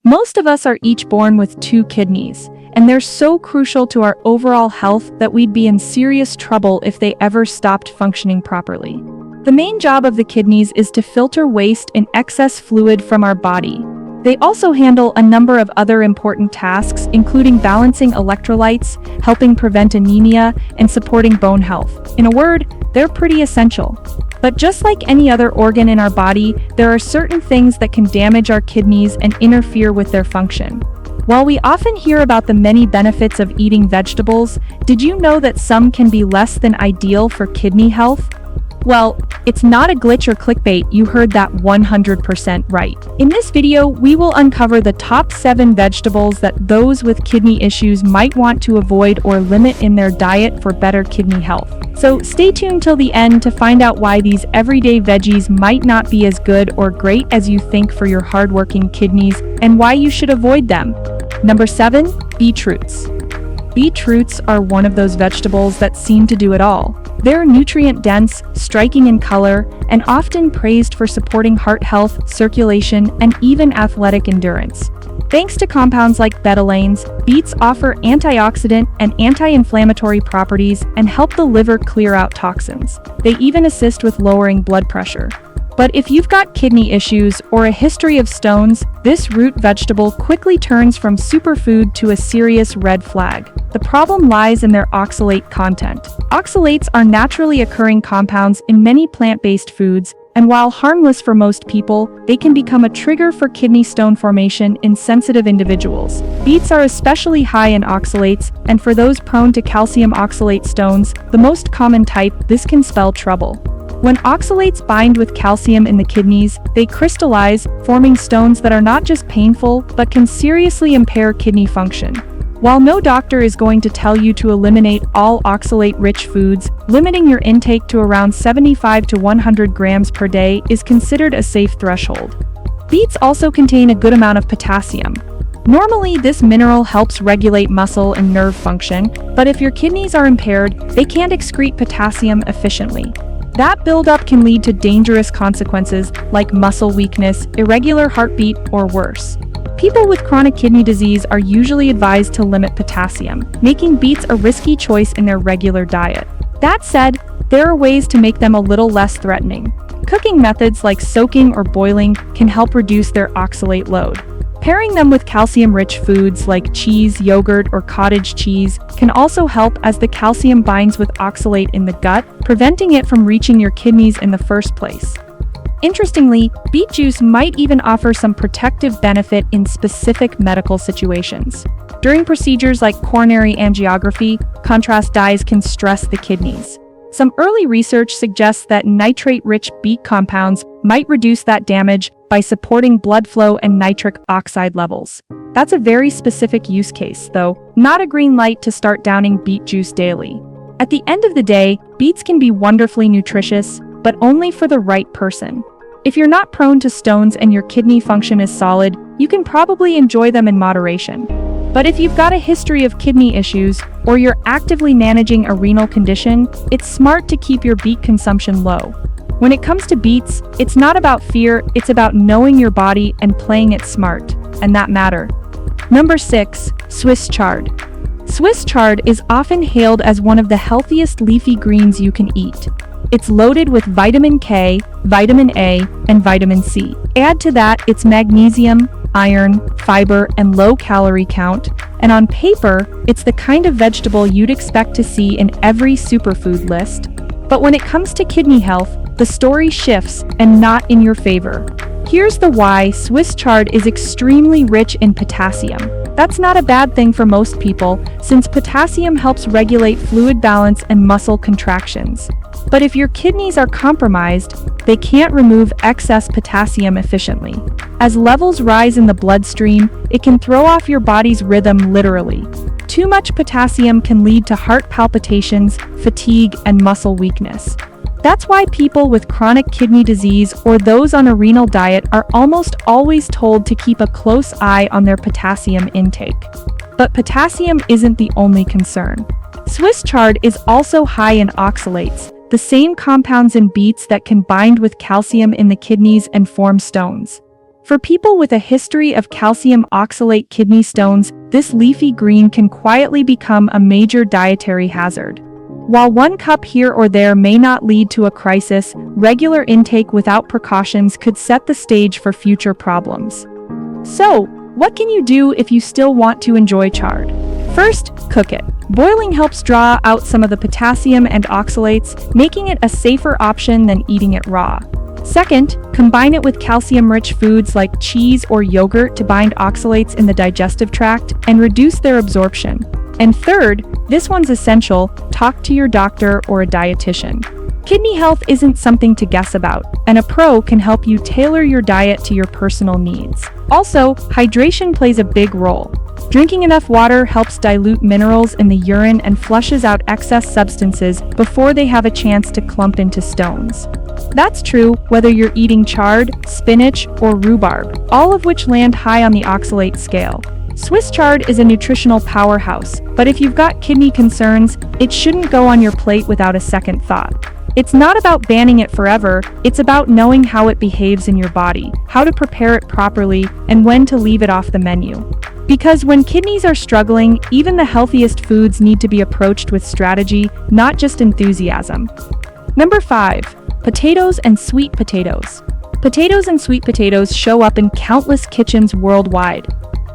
Most of us are each born with two kidneys, and they're so crucial to our overall health that we'd be in serious trouble if they ever stopped functioning properly. The main job of the kidneys is to filter waste and excess fluid from our body. They also handle a number of other important tasks, including balancing electrolytes, helping prevent anemia, and supporting bone health. In a word, they're pretty essential. But just like any other organ in our body, there are certain things that can damage our kidneys and interfere with their function. While we often hear about the many benefits of eating vegetables, did you know that some can be less than ideal for kidney health? Well, it's not a glitch or clickbait, you heard that 100% right. In this video, we will uncover the top 7 vegetables that those with kidney issues might want to avoid or limit in their diet for better kidney health. So stay tuned till the end to find out why these everyday veggies might not be as good or great as you think for your hardworking kidneys and why you should avoid them. Number 7, beetroots. Beetroots are one of those vegetables that seem to do it all. They're nutrient-dense, striking in color, and often praised for supporting heart health, circulation, and even athletic endurance. Thanks to compounds like betalains, beets offer antioxidant and anti-inflammatory properties and help the liver clear out toxins. They even assist with lowering blood pressure. But if you've got kidney issues or a history of stones, this root vegetable quickly turns from superfood to a serious red flag. The problem lies in their oxalate content. Oxalates are naturally occurring compounds in many plant-based foods, and while harmless for most people, they can become a trigger for kidney stone formation in sensitive individuals. Beets are especially high in oxalates, and for those prone to calcium oxalate stones, the most common type, this can spell trouble. When oxalates bind with calcium in the kidneys, they crystallize, forming stones that are not just painful, but can seriously impair kidney function. While no doctor is going to tell you to eliminate all oxalate-rich foods, limiting your intake to around 75 to 100 grams per day is considered a safe threshold. Beets also contain a good amount of potassium. Normally, this mineral helps regulate muscle and nerve function, but if your kidneys are impaired, they can't excrete potassium efficiently. That buildup can lead to dangerous consequences like muscle weakness, irregular heartbeat, or worse. People with chronic kidney disease are usually advised to limit potassium, making beets a risky choice in their regular diet. That said, there are ways to make them a little less threatening. Cooking methods like soaking or boiling can help reduce their oxalate load. Pairing them with calcium-rich foods like cheese, yogurt, or cottage cheese can also help as the calcium binds with oxalate in the gut, preventing it from reaching your kidneys in the first place. Interestingly, beet juice might even offer some protective benefit in specific medical situations. During procedures like coronary angiography, contrast dyes can stress the kidneys. Some early research suggests that nitrate-rich beet compounds might reduce that damage by supporting blood flow and nitric oxide levels. That's a very specific use case, though, not a green light to start downing beet juice daily. At the end of the day, beets can be wonderfully nutritious, but only for the right person. If you're not prone to stones and your kidney function is solid, you can probably enjoy them in moderation. But if you've got a history of kidney issues, or you're actively managing a renal condition, it's smart to keep your beet consumption low. When it comes to beets, it's not about fear, it's about knowing your body and playing it smart, and that matter. Number 6, Swiss chard. Swiss chard is often hailed as one of the healthiest leafy greens you can eat. It's loaded with vitamin K, vitamin A, and vitamin C. Add to that its magnesium, iron, fiber, and low calorie count, and on paper, it's the kind of vegetable you'd expect to see in every superfood list. But when it comes to kidney health, the story shifts, and not in your favor. Here's the why: Swiss chard is extremely rich in potassium. That's not a bad thing for most people, since potassium helps regulate fluid balance and muscle contractions. But if your kidneys are compromised, they can't remove excess potassium efficiently. As levels rise in the bloodstream, it can throw off your body's rhythm literally. Too much potassium can lead to heart palpitations, fatigue, and muscle weakness. That's why people with chronic kidney disease or those on a renal diet are almost always told to keep a close eye on their potassium intake. But potassium isn't the only concern. Swiss chard is also high in oxalates, the same compounds in beets that can bind with calcium in the kidneys and form stones. For people with a history of calcium oxalate kidney stones, this leafy green can quietly become a major dietary hazard. While 1 cup here or there may not lead to a crisis, regular intake without precautions could set the stage for future problems. So, what can you do if you still want to enjoy chard? First, cook it. Boiling helps draw out some of the potassium and oxalates, making it a safer option than eating it raw. Second, combine it with calcium-rich foods like cheese or yogurt to bind oxalates in the digestive tract and reduce their absorption. And third, this one's essential, talk to your doctor or a dietitian. Kidney health isn't something to guess about, and a pro can help you tailor your diet to your personal needs. Also, hydration plays a big role. Drinking enough water helps dilute minerals in the urine and flushes out excess substances before they have a chance to clump into stones. That's true whether you're eating chard, spinach, or rhubarb, all of which land high on the oxalate scale. Swiss chard is a nutritional powerhouse, but if you've got kidney concerns, it shouldn't go on your plate without a second thought. It's not about banning it forever, it's about knowing how it behaves in your body, how to prepare it properly, and when to leave it off the menu. Because when kidneys are struggling, even the healthiest foods need to be approached with strategy, not just enthusiasm. Number 5. Potatoes and sweet potatoes. Potatoes and sweet potatoes show up in countless kitchens worldwide.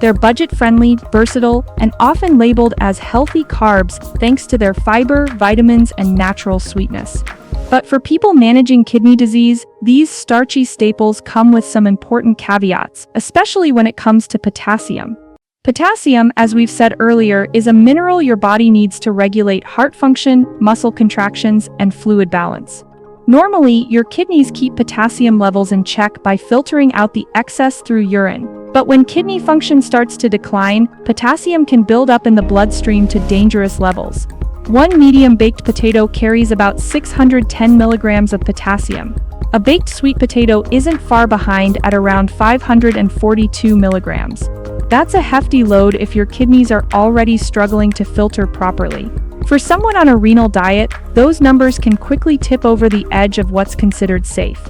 They're budget-friendly, versatile, and often labeled as healthy carbs thanks to their fiber, vitamins, and natural sweetness. But for people managing kidney disease, these starchy staples come with some important caveats, especially when it comes to potassium. Potassium, as we've said earlier, is a mineral your body needs to regulate heart function, muscle contractions, and fluid balance. Normally, your kidneys keep potassium levels in check by filtering out the excess through urine. But when kidney function starts to decline, potassium can build up in the bloodstream to dangerous levels. One medium baked potato carries about 610 milligrams of potassium. A baked sweet potato isn't far behind at around 542 milligrams. That's a hefty load if your kidneys are already struggling to filter properly. For someone on a renal diet, those numbers can quickly tip over the edge of what's considered safe.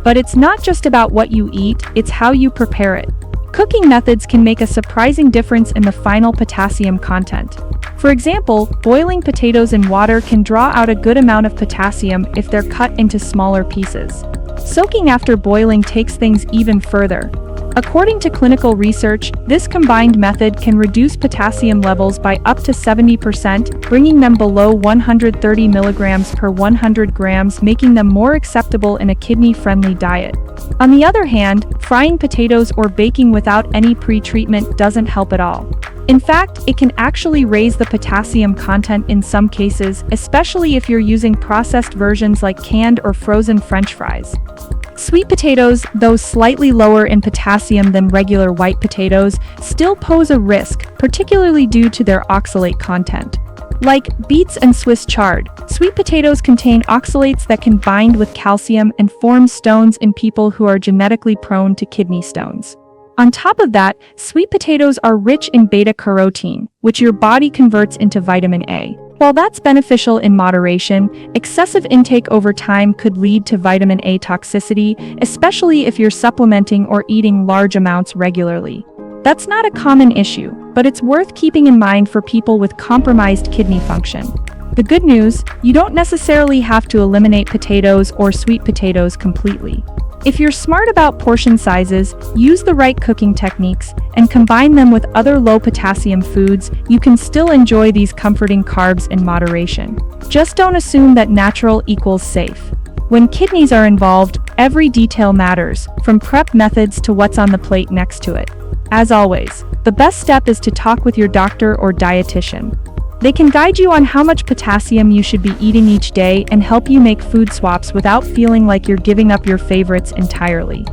But it's not just about what you eat, it's how you prepare it. Cooking methods can make a surprising difference in the final potassium content. For example, boiling potatoes in water can draw out a good amount of potassium if they're cut into smaller pieces. Soaking after boiling takes things even further. According to clinical research, this combined method can reduce potassium levels by up to 70%, bringing them below 130 milligrams per 100 grams, making them more acceptable in a kidney-friendly diet. On the other hand, frying potatoes or baking without any pre-treatment doesn't help at all. In fact, it can actually raise the potassium content in some cases, especially if you're using processed versions like canned or frozen French fries. Sweet potatoes, though slightly lower in potassium than regular white potatoes, still pose a risk, particularly due to their oxalate content. Like beets and Swiss chard, sweet potatoes contain oxalates that can bind with calcium and form stones in people who are genetically prone to kidney stones. On top of that, sweet potatoes are rich in beta-carotene, which your body converts into vitamin A. While that's beneficial in moderation, excessive intake over time could lead to vitamin A toxicity, especially if you're supplementing or eating large amounts regularly. That's not a common issue, but it's worth keeping in mind for people with compromised kidney function. The good news, you don't necessarily have to eliminate potatoes or sweet potatoes completely. If you're smart about portion sizes, use the right cooking techniques, and combine them with other low-potassium foods, you can still enjoy these comforting carbs in moderation. Just don't assume that natural equals safe. When kidneys are involved, every detail matters, from prep methods to what's on the plate next to it. As always, the best step is to talk with your doctor or dietitian. They can guide you on how much potassium you should be eating each day and help you make food swaps without feeling like you're giving up your favorites entirely.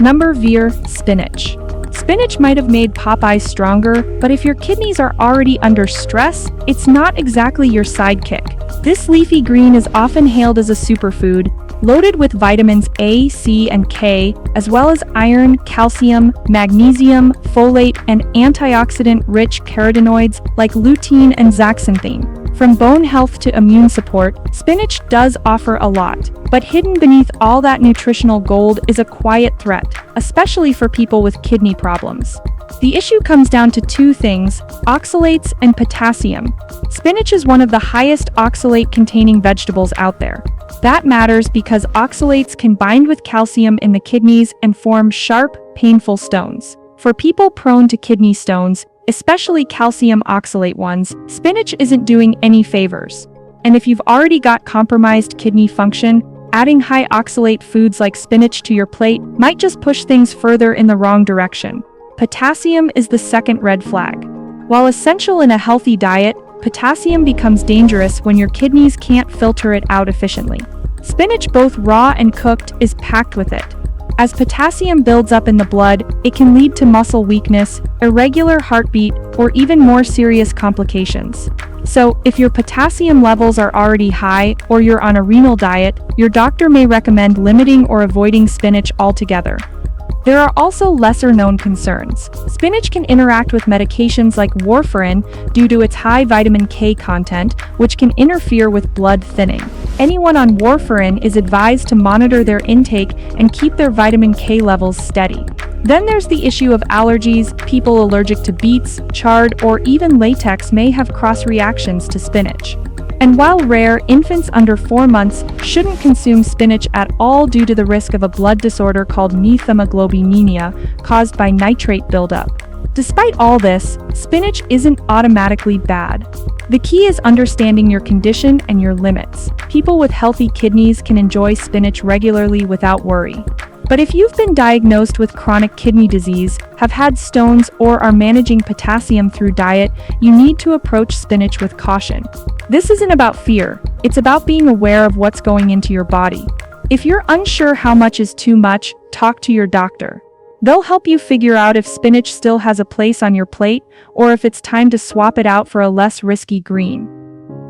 Number 4, spinach. Spinach might have made Popeyes stronger, but if your kidneys are already under stress, it's not exactly your sidekick. This leafy green is often hailed as a superfood, loaded with vitamins A, C, and K, as well as iron, calcium, magnesium, folate, and antioxidant-rich carotenoids like lutein and zeaxanthine. From bone health to immune support, spinach does offer a lot. But hidden beneath all that nutritional gold is a quiet threat, especially for people with kidney problems. The issue comes down to two things: oxalates and potassium. Spinach is one of the highest oxalate-containing vegetables out there. That matters because oxalates can bind with calcium in the kidneys and form sharp, painful stones. For people prone to kidney stones, especially calcium oxalate ones, spinach isn't doing any favors. And if you've already got compromised kidney function, adding high oxalate foods like spinach to your plate might just push things further in the wrong direction. Potassium is the second red flag. While essential in a healthy diet, potassium becomes dangerous when your kidneys can't filter it out efficiently. Spinach, both raw and cooked, is packed with it. As potassium builds up in the blood, it can lead to muscle weakness, irregular heartbeat, or even more serious complications. So, if your potassium levels are already high or you're on a renal diet, your doctor may recommend limiting or avoiding spinach altogether. There are also lesser-known concerns. Spinach can interact with medications like warfarin due to its high vitamin K content, which can interfere with blood thinning. Anyone on warfarin is advised to monitor their intake and keep their vitamin K levels steady. Then there's the issue of allergies. People allergic to beets, chard, or even latex may have cross-reactions to spinach. And while rare, infants under 4 months shouldn't consume spinach at all due to the risk of a blood disorder called methemoglobinemia caused by nitrate buildup. Despite all this, spinach isn't automatically bad. The key is understanding your condition and your limits. People with healthy kidneys can enjoy spinach regularly without worry. But if you've been diagnosed with chronic kidney disease, have had stones, or are managing potassium through diet, you need to approach spinach with caution. This isn't about fear, it's about being aware of what's going into your body. If you're unsure how much is too much, talk to your doctor. They'll help you figure out if spinach still has a place on your plate, or if it's time to swap it out for a less risky green.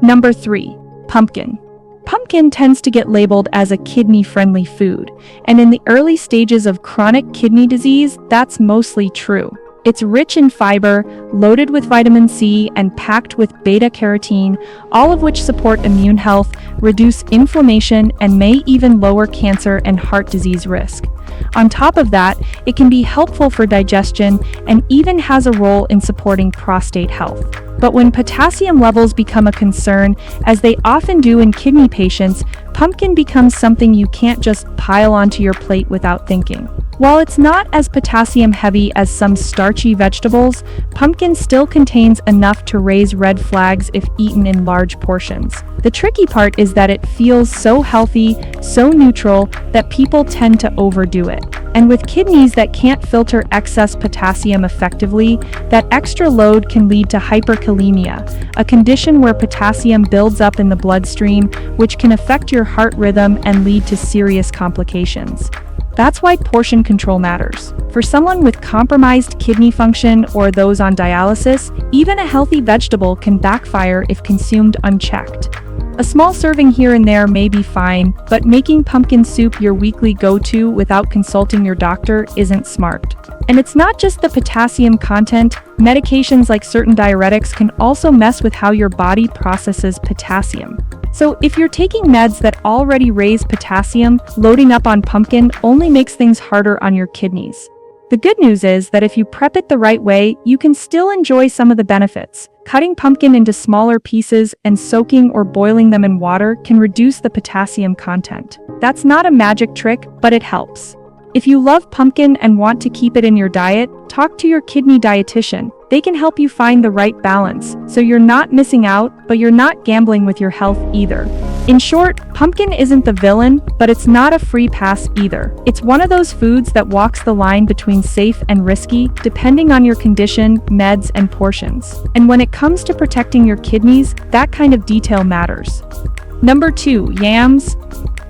Number 3. Pumpkin. Pumpkin tends to get labeled as a kidney-friendly food, and in the early stages of chronic kidney disease, that's mostly true. It's rich in fiber, loaded with vitamin C, and packed with beta-carotene, all of which support immune health, reduce inflammation, and may even lower cancer and heart disease risk. On top of that, it can be helpful for digestion and even has a role in supporting prostate health. But when potassium levels become a concern, as they often do in kidney patients, pumpkin becomes something you can't just pile onto your plate without thinking. While it's not as potassium heavy as some starchy vegetables, pumpkin still contains enough to raise red flags if eaten in large portions. The tricky part is that it feels so healthy, so neutral, that people tend to overdo it. And with kidneys that can't filter excess potassium effectively, that extra load can lead to hyperkalemia, a condition where potassium builds up in the bloodstream, which can affect your heart rhythm and lead to serious complications. That's why portion control matters. For someone with compromised kidney function or those on dialysis, even a healthy vegetable can backfire if consumed unchecked. A small serving here and there may be fine, but making pumpkin soup your weekly go-to without consulting your doctor isn't smart. And it's not just the potassium content. Medications like certain diuretics can also mess with how your body processes potassium. So if you're taking meds that already raise potassium, loading up on pumpkin only makes things harder on your kidneys. The good news is that if you prep it the right way, you can still enjoy some of the benefits. Cutting pumpkin into smaller pieces and soaking or boiling them in water can reduce the potassium content. That's not a magic trick, but it helps. If you love pumpkin and want to keep it in your diet, talk to your kidney dietitian. They can help you find the right balance, so you're not missing out, but you're not gambling with your health either. In short, pumpkin isn't the villain, but it's not a free pass either. It's one of those foods that walks the line between safe and risky, depending on your condition, meds, and portions. And when it comes to protecting your kidneys, that kind of detail matters. Number 2, yams.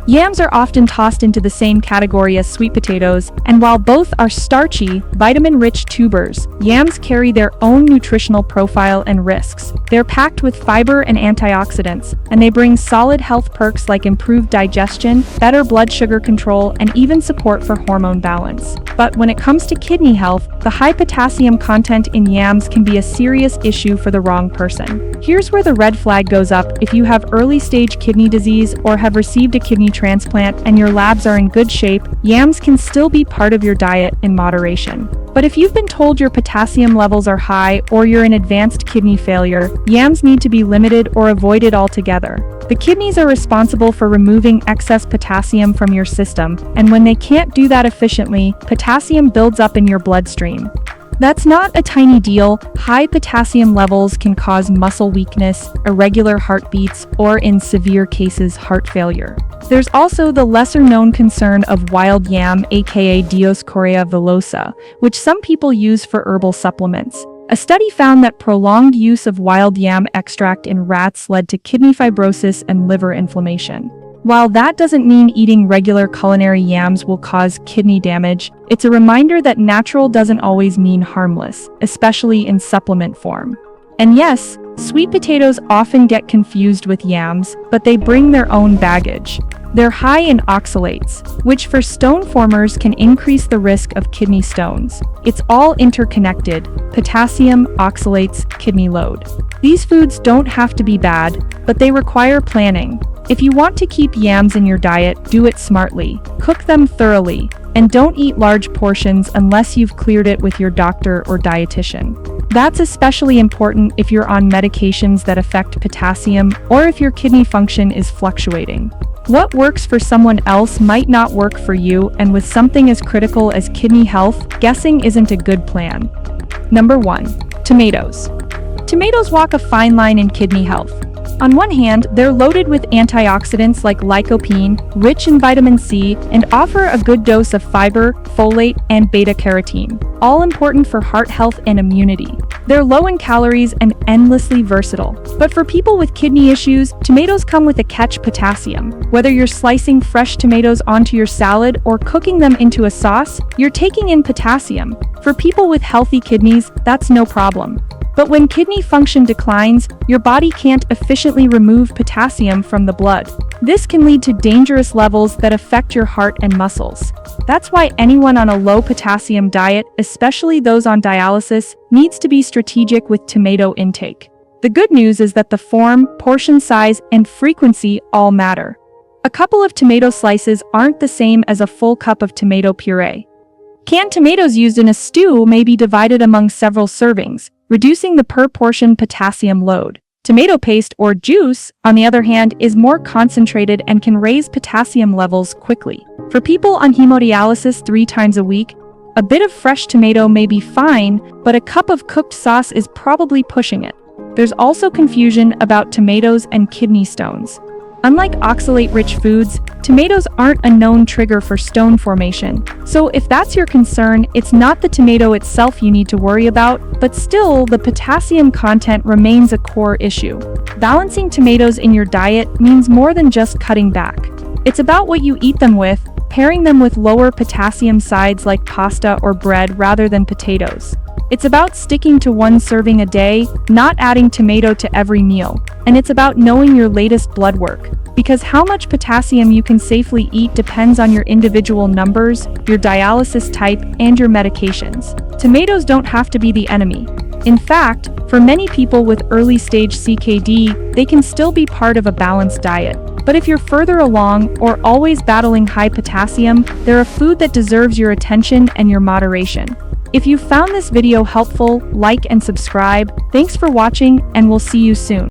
Yams are often tossed into the same category as sweet potatoes, and while both are starchy, vitamin-rich tubers, yams carry their own nutritional profile and risks. They're packed with fiber and antioxidants, and they bring solid health perks like improved digestion, better blood sugar control, and even support for hormone balance. But when it comes to kidney health, the high potassium content in yams can be a serious issue for the wrong person. Here's where the red flag goes up. If you have early-stage kidney disease or have received a kidney transplant and your labs are in good shape, yams can still be part of your diet in moderation. But if you've been told your potassium levels are high or you're in advanced kidney failure, yams need to be limited or avoided altogether. The kidneys are responsible for removing excess potassium from your system, and when they can't do that efficiently, potassium builds up in your bloodstream. That's not a tiny deal. High potassium levels can cause muscle weakness, irregular heartbeats, or in severe cases, heart failure. There's also the lesser-known concern of wild yam, aka Dioscorea villosa, which some people use for herbal supplements. A study found that prolonged use of wild yam extract in rats led to kidney fibrosis and liver inflammation. While that doesn't mean eating regular culinary yams will cause kidney damage, it's a reminder that natural doesn't always mean harmless, especially in supplement form. And yes, sweet potatoes often get confused with yams, but they bring their own baggage. They're high in oxalates, which for stone formers can increase the risk of kidney stones. It's all interconnected: potassium, oxalates, kidney load. These foods don't have to be bad, but they require planning. If you want to keep yams in your diet, do it smartly. Cook them thoroughly, and don't eat large portions unless you've cleared it with your doctor or dietitian. That's especially important if you're on medications that affect potassium or if your kidney function is fluctuating. What works for someone else might not work for you, and with something as critical as kidney health, guessing isn't a good plan. Number 1. Tomatoes. Tomatoes walk a fine line in kidney health. On one hand, they're loaded with antioxidants like lycopene, rich in vitamin C, and offer a good dose of fiber, folate, and beta-carotene, all important for heart health and immunity. They're low in calories and endlessly versatile. But for people with kidney issues, tomatoes come with a catch: potassium. Whether you're slicing fresh tomatoes onto your salad or cooking them into a sauce, you're taking in potassium. For people with healthy kidneys, that's no problem. But when kidney function declines, your body can't efficiently remove potassium from the blood. This can lead to dangerous levels that affect your heart and muscles. That's why anyone on a low potassium diet, especially those on dialysis, needs to be strategic with tomato intake. The good news is that the form, portion size, and frequency all matter. A couple of tomato slices aren't the same as a full cup of tomato puree. Canned tomatoes used in a stew may be divided among several servings, reducing the per-portion potassium load. Tomato paste or juice, on the other hand, is more concentrated and can raise potassium levels quickly. For people on hemodialysis 3 times a week, a bit of fresh tomato may be fine, but a cup of cooked sauce is probably pushing it. There's also confusion about tomatoes and kidney stones. Unlike oxalate-rich foods, tomatoes aren't a known trigger for stone formation. So if that's your concern, it's not the tomato itself you need to worry about, but still, the potassium content remains a core issue. Balancing tomatoes in your diet means more than just cutting back. It's about what you eat them with, pairing them with lower potassium sides like pasta or bread rather than potatoes. It's about sticking to 1 serving a day, not adding tomato to every meal. And it's about knowing your latest blood work, because how much potassium you can safely eat depends on your individual numbers, your dialysis type, and your medications. Tomatoes don't have to be the enemy. In fact, for many people with early-stage CKD, they can still be part of a balanced diet. But if you're further along or always battling high potassium, they're a food that deserves your attention and your moderation. If you found this video helpful, like and subscribe. Thanks for watching, and we'll see you soon.